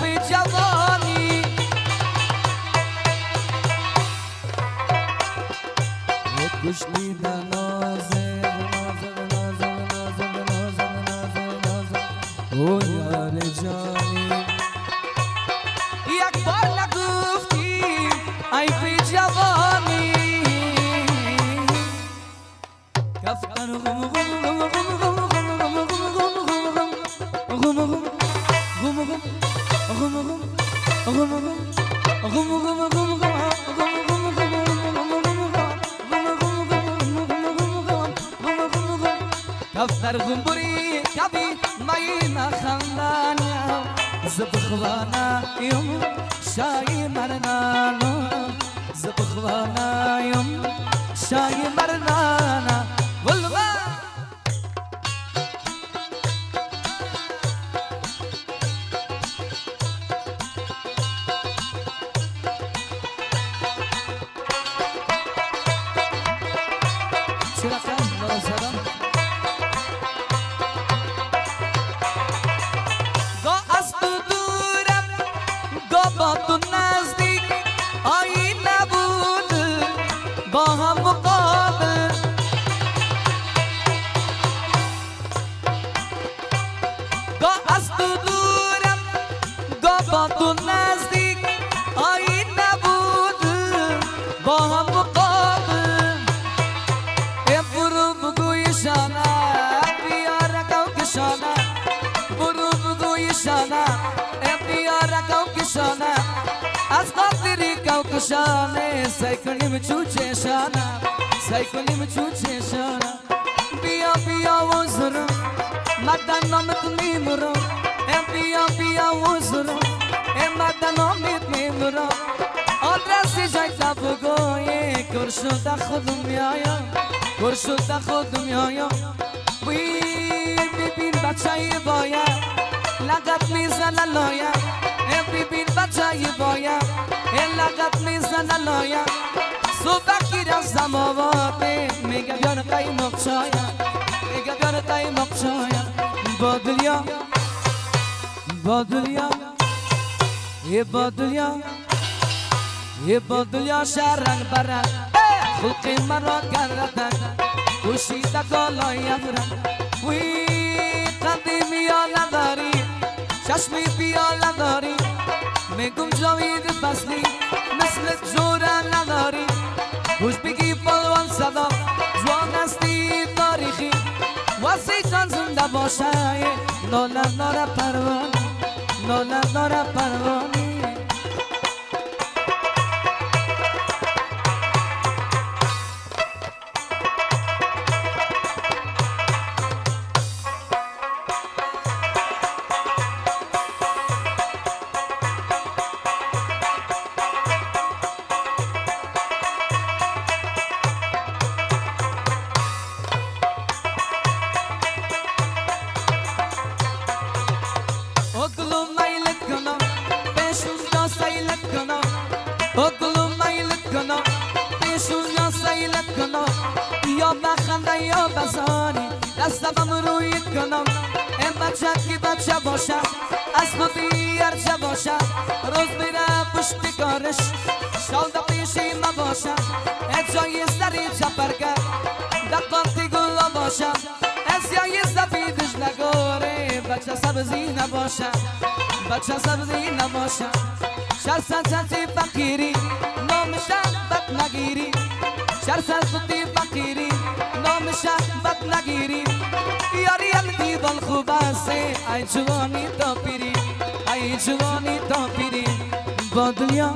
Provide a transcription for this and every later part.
به جوانی گوش میدن نازه او یار جانی یک بار نگفتی ای به جوانی کفتن غم غم غم غم کفتر غنبوری کبی مایی نخندانیم زبخوانایم شای مرنانا زبخوانایم شای مرنانا ولما با تو نزدیک آیی نبود با هم مقابل گاه از تو دورم گاه با تو نزدیک آیی نبود با هم مقابل برو بگویشانه بیار کوکشانه برو بگویشانه بیار کوکشانه از خاطری کوکشانه سعی کنیم چوچشانه سعی کنیم چوچشانه بیا بیا وزرم مدن نامت میمرم بیا بیا وزرم مدن نامت میمرم آدرسی جای تبگوی کرشد خودم میایم کرشد خودم میایم ببین بچه باید لگت میزنه لایم ببین بچه بایم لگت میزنه لایم صبح گیرم زماواته میگه بیان قیمق چایم میگه بیان قیمق چایم با دنیا با دنیا با دنیا با دنیا شرنگ برنگ خلقی مرا کردن کشیده گالایم رنگ وی قدیمی یا نداری چشمی بیا نداری میگم جاوید فصلی مثل جوره نداری گوش بگی پلوان صدا جوان هستی تاریخی واسه جان زنده باشه ناله ناره پروانی ناله ناره پروانی اقلو میلت کنم پیشون یا سیلت کنم یا بخنده یا بزاری دستم روی کنم این بچه که بچه باشم از خودی ارچه باشم روز میره پشت کارش شالده پیشی ما باشم جای سری چپرگه دقاقی گلا باشم سیای سفیدش نگاره بچه سبزی نباشم بچه سبزی نباشم شرسن چنچی فقیری نامشن بد نگیری شرسن سوتی فقیری نامشن بد نگیری یاری الگی بال خوب است ای جوانی تا پیری ای جوانی تا پیری با دنیا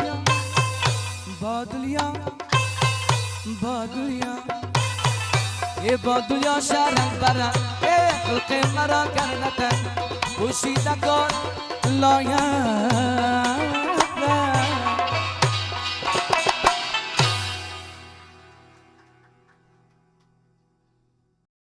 با دنیا با دنیا با دنیا شرنگ برن خلق مرا کردن پوشیده کن لایم